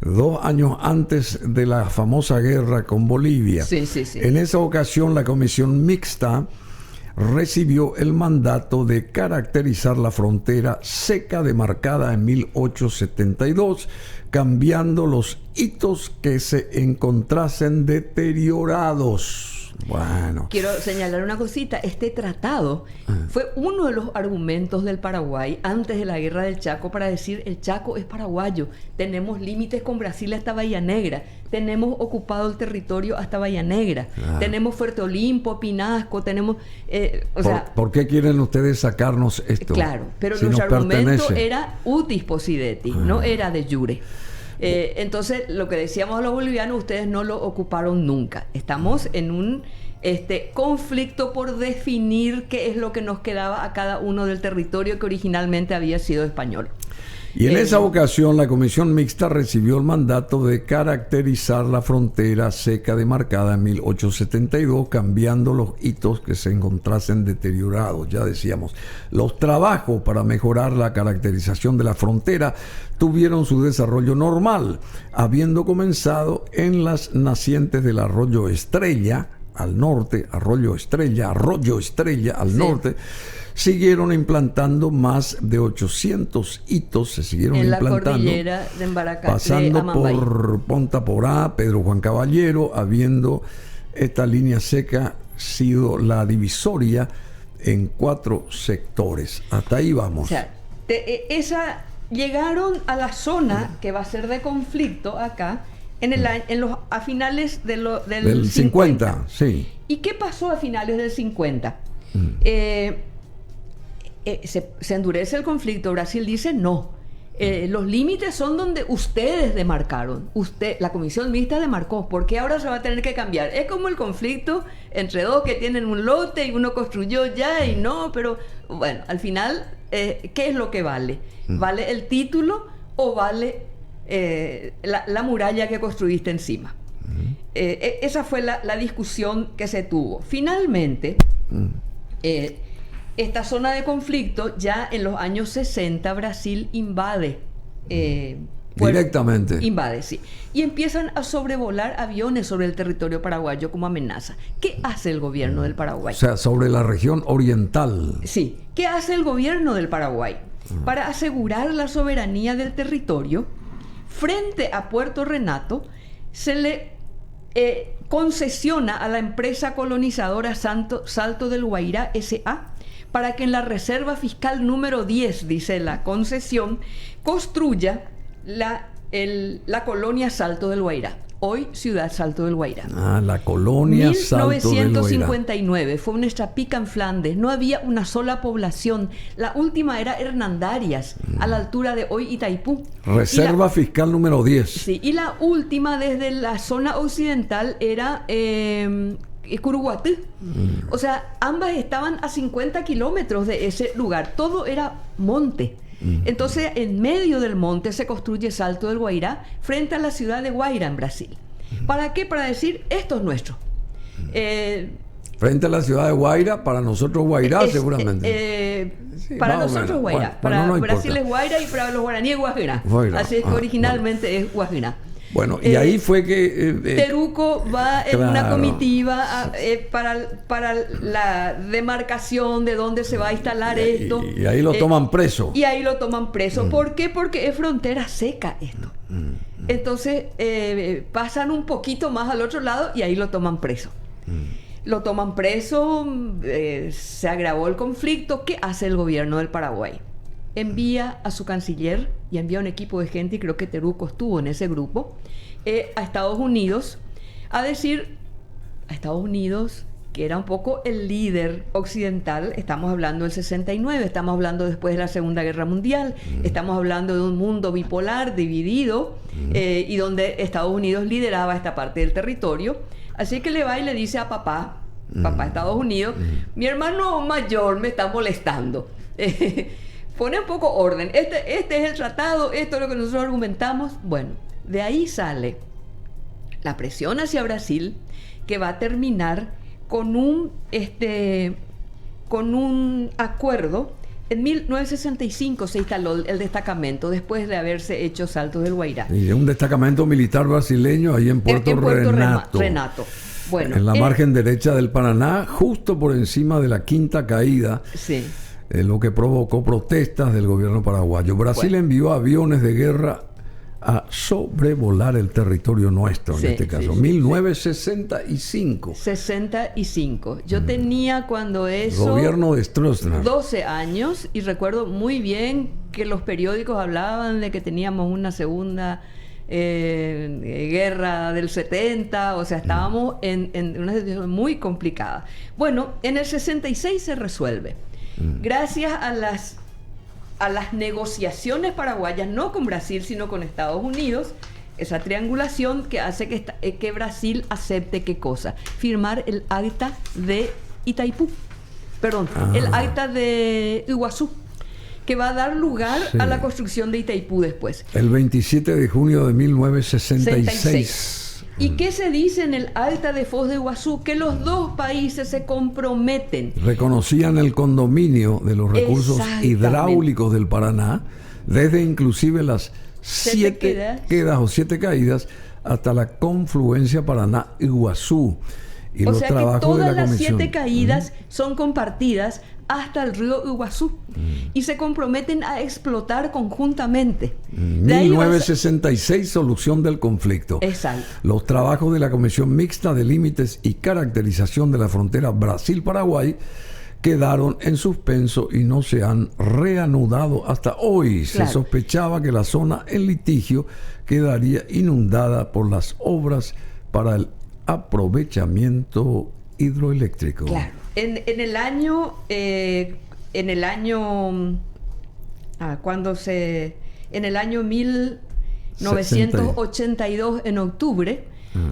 2 años antes de la famosa guerra con Bolivia. En esa ocasión, la comisión mixta recibió el mandato de caracterizar la frontera seca demarcada en 1872, cambiando los hitos que se encontrasen deteriorados. Bueno. Quiero señalar una cosita. Este tratado fue uno de los argumentos del Paraguay antes de la Guerra del Chaco para decir el Chaco es paraguayo, tenemos límites con Brasil hasta Bahía Negra, tenemos ocupado el territorio hasta Bahía Negra, tenemos Fuerte Olimpo, Pinasco, tenemos... ¿Por qué quieren ustedes sacarnos esto? Claro, pero si nuestro argumento pertenece? era utis possidetis, no era de jure. Entonces, lo que decíamos a los bolivianos, ustedes no lo ocuparon nunca. Estamos en un conflicto por definir qué es lo que nos quedaba a cada uno del territorio que originalmente había sido español. Y en esa ocasión la Comisión Mixta recibió el mandato de caracterizar la frontera seca demarcada en 1872, cambiando los hitos que se encontrasen deteriorados. Ya decíamos, los trabajos para mejorar la caracterización de la frontera tuvieron su desarrollo normal, habiendo comenzado en las nacientes del Arroyo Estrella al norte, Arroyo Estrella al norte. Siguieron implantando más de 800 hitos, se siguieron en implantando. La cordillera de Embaracate, pasando por Ponta Porá, Pedro Juan Caballero, habiendo esta línea seca sido la divisoria en 4 sectores. Hasta ahí vamos. O sea, llegaron a la zona que va a ser de conflicto acá a finales del 50. Sí. ¿Y qué pasó a finales del 50? Se endurece el conflicto. Brasil dice no. Los límites son donde ustedes demarcaron. La Comisión Mixta demarcó. ¿Por qué ahora se va a tener que cambiar? Es como el conflicto entre dos que tienen un lote y uno construyó ya y no, pero bueno, al final, ¿qué es lo que vale? ¿Vale el título o vale la muralla que construiste encima? Esa fue la discusión que se tuvo. Finalmente, esta zona de conflicto, ya en los años 60, Brasil invade. Directamente. Invade, sí. Y empiezan a sobrevolar aviones sobre el territorio paraguayo como amenaza. ¿Qué hace el gobierno del Paraguay? O sea, sobre la región oriental. Sí. ¿Qué hace el gobierno del Paraguay? Para asegurar la soberanía del territorio, frente a Puerto Renato, se le concesiona a la empresa colonizadora Salto del Guairá S.A. para que en la reserva fiscal número 10, dice la concesión, construya la colonia Salto del Guairá. Hoy Ciudad Salto del Guairá. La colonia Salto del Guairá. 1959, fue un Estrapica en Flandes, no había una sola población. La última era Hernandarias, a la altura de hoy Itaipú. Reserva fiscal número 10. Sí, y la última desde la zona occidental era Curuguatú. O sea, ambas estaban a 50 kilómetros de ese lugar. Todo era monte. Entonces, en medio del monte se construye Salto del Guairá frente a la ciudad de Guaira, en Brasil. ¿Para qué? Para decir, esto es nuestro. Frente a la ciudad de Guaira, para nosotros Guairá, seguramente. Sí, para nosotros Guairá. Para no Brasil es Guaira y para los guaraníes Guajira. Así es que originalmente es Guajira. Bueno, y ahí fue que... Teruco va en una comitiva para la demarcación de dónde se va a instalar esto. Y ahí lo toman preso. Y ahí lo toman preso. ¿Por qué? Porque es frontera seca esto. Entonces pasan un poquito más al otro lado y ahí lo toman preso. Lo toman preso, se agravó el conflicto. ¿Qué hace el gobierno del Paraguay? Envía a su canciller y envía un equipo de gente, y creo que Teruco estuvo en ese grupo, a Estados Unidos, a decir a Estados Unidos, que era un poco el líder occidental. Estamos hablando del 69, estamos hablando después de la Segunda Guerra Mundial, estamos hablando de un mundo bipolar, dividido, y donde Estados Unidos lideraba esta parte del territorio. Así que le va y le dice a papá Estados Unidos, mi hermano mayor me está molestando. Pone un poco orden. Este es el tratado, esto es lo que nosotros argumentamos. Bueno, de ahí sale la presión hacia Brasil, que va a terminar con un acuerdo. En 1965 se instaló el destacamento después de haberse hecho Saltos del Guairá. Y un destacamento militar brasileño ahí en Puerto Renato. Bueno, en la margen derecha del Paraná, justo por encima de la Quinta Caída. Sí. Lo que provocó protestas del gobierno paraguayo. Brasil envió aviones de guerra a sobrevolar el territorio nuestro, Sí, en este caso. sí, sí, 1965. 65. Yo tenía cuando eso... Gobierno de Stroessner. 12 años, y recuerdo muy bien que los periódicos hablaban de que teníamos una segunda guerra del 70, o sea, estábamos en una situación muy complicada. Bueno, en el 66 se resuelve. Gracias a las negociaciones paraguayas, no con Brasil, sino con Estados Unidos, esa triangulación que hace que Brasil acepte ¿qué cosa? Firmar el acta de Itaipú. Perdón, el acta de Iguazú, que va a dar lugar a la construcción de Itaipú después. El 27 de junio de 1966. 66. ¿Y qué se dice en el acta de Foz de Iguazú? Que los dos países se comprometen. Reconocían el condominio de los recursos hidráulicos del Paraná, desde inclusive las 7 quedas o 7 caídas hasta la confluencia Paraná-Iguazú. Y o sea que todas las 7 comisión. caídas son compartidas hasta el río Iguazú y se comprometen a explotar conjuntamente. De 1966, solución del conflicto. Exacto. Los trabajos de la Comisión Mixta de Límites y Caracterización de la Frontera Brasil-Paraguay quedaron en suspenso y no se han reanudado hasta hoy. Claro. Se sospechaba que la zona en litigio quedaría inundada por las obras para el aprovechamiento hidroeléctrico. Claro. En el año en el año 1982, en octubre,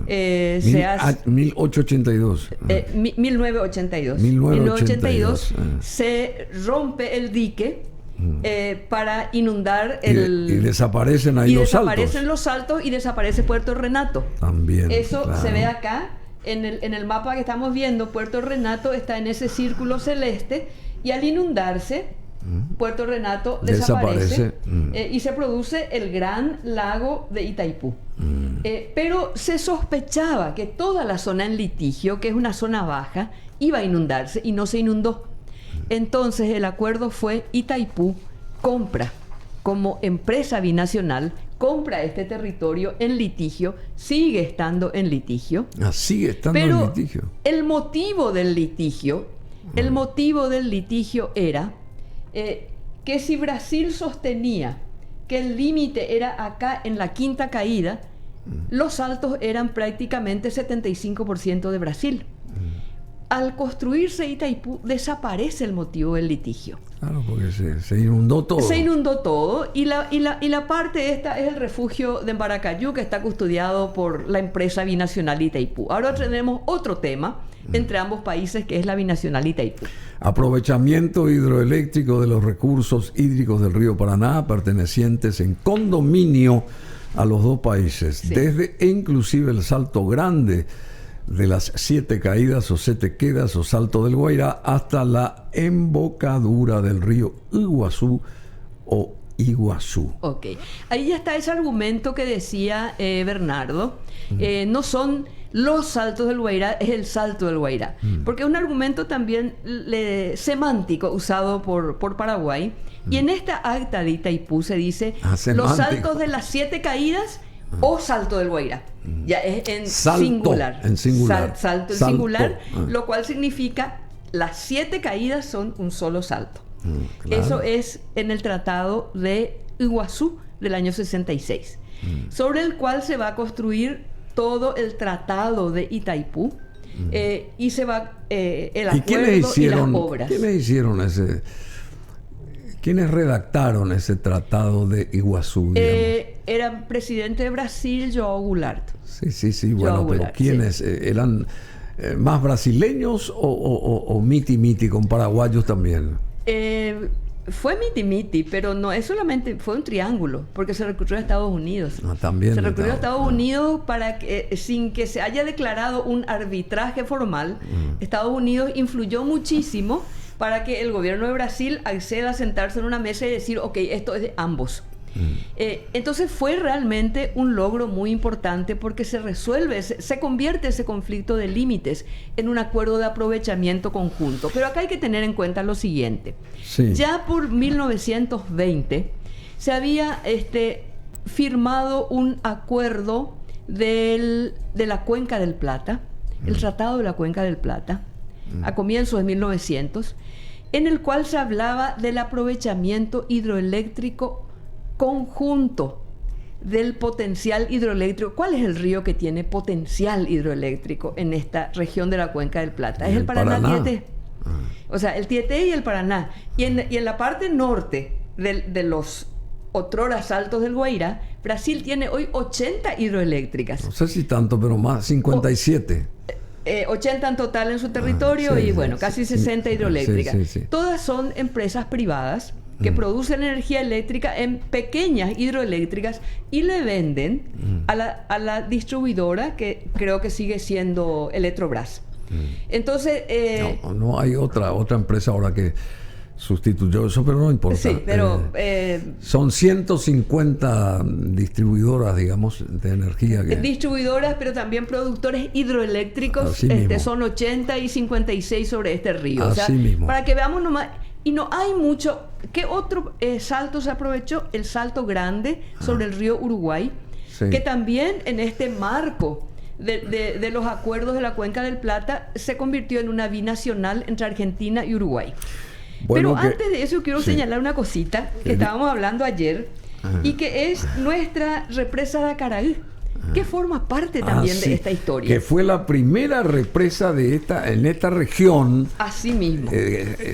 se hace... 1882. 1982 se rompe el dique para inundar y desaparecen ahí los saltos. Desaparecen los saltos y desaparece Puerto Renato. También. Eso claro. se ve acá. En el mapa que estamos viendo, Puerto Renato está en ese círculo celeste, y al inundarse, Puerto Renato desaparece. Y se produce el gran lago de Itaipú. Pero se sospechaba que toda la zona en litigio, que es una zona baja, iba a inundarse, y no se inundó. Entonces el acuerdo fue: Itaipú compra, como empresa binacional, compra este territorio en litigio, sigue estando en litigio. Sigue estando pero en litigio. El motivo del litigio era que si Brasil sostenía que el límite era acá en la quinta caída, los saltos eran prácticamente 75% de Brasil. Al construirse Itaipú, desaparece el motivo del litigio. Claro, porque se inundó todo. Se inundó todo, y la parte esta es el refugio de Maracayú, que está custodiado por la empresa binacional Itaipú. Ahora tenemos otro tema entre ambos países, que es la binacional Itaipú. Aprovechamiento hidroeléctrico de los recursos hídricos del río Paraná, pertenecientes en condominio a los dos países, Sí. desde e inclusive el Salto Grande de las 7 caídas o 7 quedas o Salto del Guairá hasta la embocadura del río Iguazú o Iguazú. Ok, ahí ya está ese argumento que decía Bernardo. No son los saltos del Guairá, es el Salto del Guairá, porque es un argumento también semántico usado por Paraguay. Y en esta acta de Itaipú se dice los saltos de las 7 caídas o Salto del Guairá. Ya es en singular. En singular. Salto en singular, lo cual significa las 7 caídas son un solo salto. Claro. Eso es en el Tratado de Iguazú del año 66, sobre el cual se va a construir todo el Tratado de Itaipú, y se va el acuerdo y las obras. ¿Quiénes hicieron ese? ¿Quiénes redactaron ese Tratado de Iguazú? Era presidente de Brasil, João Goulart. Sí, bueno, pero ¿quiénes? Sí. ¿Eran más brasileños o miti-miti con paraguayos también? Fue miti-miti, pero no es solamente, fue un triángulo, porque se recurrió a Estados Unidos. También. Se recurrió a Estados Unidos para que, sin que se haya declarado un arbitraje formal, Estados Unidos influyó muchísimo para que el gobierno de Brasil acceda a sentarse en una mesa y decir, ok, esto es de ambos. Entonces fue realmente un logro muy importante, porque se resuelve, se convierte ese conflicto de límites en un acuerdo de aprovechamiento conjunto. Pero acá hay que tener en cuenta lo siguiente. Sí. Ya por 1920 se había firmado un acuerdo de la Cuenca del Plata, el Tratado de la Cuenca del Plata, a comienzos de 1900, en el cual se hablaba del aprovechamiento hidroeléctrico conjunto del potencial hidroeléctrico. ¿Cuál es el río que tiene potencial hidroeléctrico en esta región de la Cuenca del Plata? Es el Paraná-Tietê. O sea, el Tietê y el Paraná. Y en la parte norte de los otrora saltos del Guairá, Brasil tiene hoy 80 hidroeléctricas. No sé si tanto, pero más, 57. 80 en total en su territorio y bueno, casi 60 hidroeléctricas. Sí. Todas son empresas privadas que producen energía eléctrica en pequeñas hidroeléctricas y le venden a la distribuidora, que creo que sigue siendo Eletrobras. Entonces... no hay otra empresa ahora que sustituyó eso, pero no importa. Sí, pero... son 150 distribuidoras, digamos, de energía. Distribuidoras, pero también productores hidroeléctricos. Son 80 y 56 sobre este río. Así o sea, mismo. Para que veamos nomás... Y no hay mucho... ¿Qué otro salto se aprovechó? El Salto Grande sobre el río Uruguay, que también en este marco de los acuerdos de la Cuenca del Plata se convirtió en una binacional entre Argentina y Uruguay. Pero antes de eso quiero señalar una cosita que estábamos hablando ayer y que es nuestra represa de Acaraí, que forma parte también de esta historia. Que fue la primera represa en esta región. Así mismo.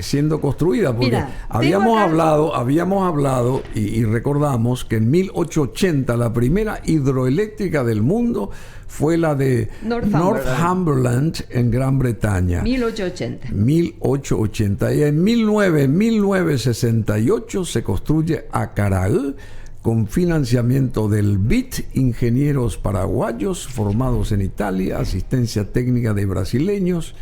Siendo construida. Porque Mira, habíamos hablado y recordamos que en 1880 la primera hidroeléctrica del mundo fue la de Northumberland en Gran Bretaña. 1880. Y en 1968 se construye Acaraí, con financiamiento del BIT, ingenieros paraguayos formados en Italia, asistencia técnica de brasileños,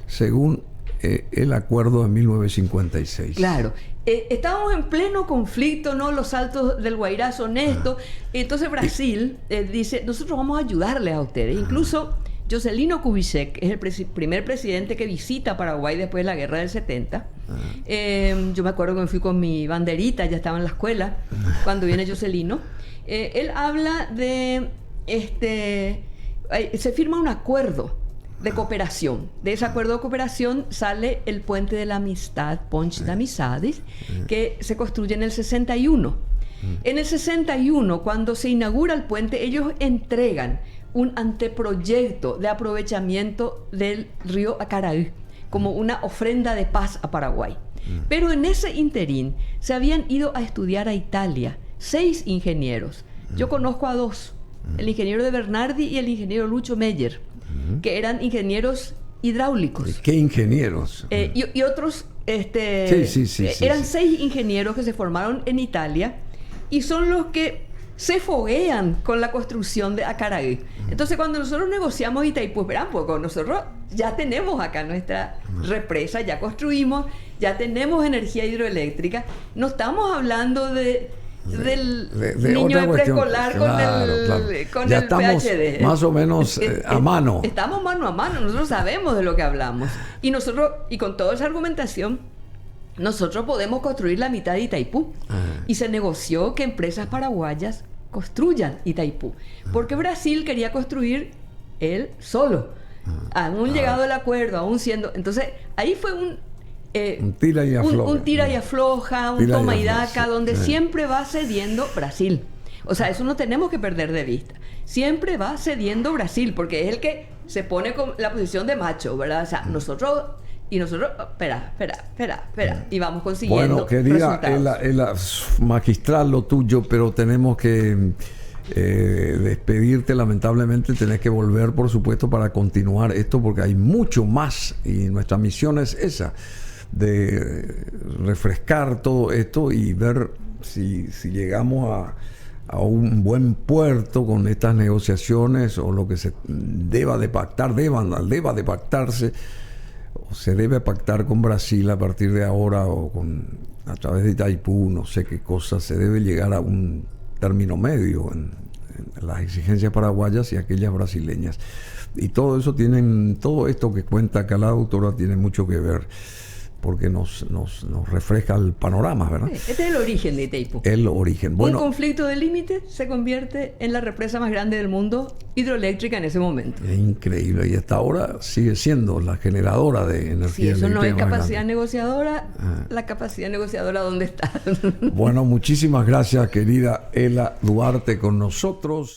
según el acuerdo de 1956. Claro. Estábamos en pleno conflicto, ¿no? Los saltos del Guairá son estos. Entonces Brasil dice, nosotros vamos a ayudarles a ustedes. Incluso Juscelino Kubitschek es el primer presidente que visita Paraguay después de la guerra del 70. Yo me acuerdo que me fui con mi banderita, ya estaba en la escuela, cuando viene Juscelino. Él habla de... se firma un acuerdo de cooperación. De ese acuerdo de cooperación sale el Puente de la Amistad, Ponte de Amizades, que se construye en el 61. En el 61, cuando se inaugura el puente, ellos entregan un anteproyecto de aprovechamiento del río Acaraí como una ofrenda de paz a Paraguay. Pero en ese interín se habían ido a estudiar a Italia 6 ingenieros. Yo conozco a 2, el ingeniero de Bernardi y el ingeniero Lucho Meyer, que eran ingenieros hidráulicos. ¿Qué ingenieros? Y otros, eran 6 ingenieros que se formaron en Italia y son los que se foguean con la construcción de Acaraí. Entonces, cuando nosotros negociamos Itaipú, esperan un poco, nosotros ya tenemos acá nuestra represa, ya construimos, ya tenemos energía hidroeléctrica. No estamos hablando del niño de preescolar con ya el estamos PhD. Más o menos a mano. Estamos mano a mano, nosotros sabemos de lo que hablamos. Y nosotros, y con toda esa argumentación, nosotros podemos construir la mitad de Itaipú. Y se negoció que empresas paraguayas construyan Itaipú. Porque Brasil quería construir él solo. Aún llegado el acuerdo, aún siendo... Entonces, ahí fue un tira y afloja. Un tira y afloja, un toma y daca, donde siempre va cediendo Brasil. O sea, eso no tenemos que perder de vista. Siempre va cediendo Brasil, porque es el que se pone con la posición de macho, ¿verdad? O sea, nosotros... Y nosotros, espera, y vamos consiguiendo. Bueno, querida, es magistral lo tuyo, pero tenemos que despedirte. Lamentablemente tenés que volver, por supuesto, para continuar esto, porque hay mucho más y nuestra misión es esa, de refrescar todo esto y ver si llegamos a un buen puerto con estas negociaciones, o lo que se deba de pactar, deba de pactarse, o se debe pactar con Brasil a partir de ahora, o a través de Itaipú, no sé qué cosa. Se debe llegar a un término medio en las exigencias paraguayas y aquellas brasileñas. Y todo eso todo esto que cuenta acá la doctora tiene mucho que ver. porque nos refresca el panorama, ¿verdad? Este es el origen de Itaipu. El origen. Bueno, Un conflicto de límite se convierte en la represa más grande del mundo hidroeléctrica en ese momento. es increíble. Y hasta ahora sigue siendo la generadora de energía Si eso no es eléctrica más capacidad grande. negociadora, la capacidad negociadora, ¿dónde está? Bueno, muchísimas gracias, querida Ela Duarte, con nosotros.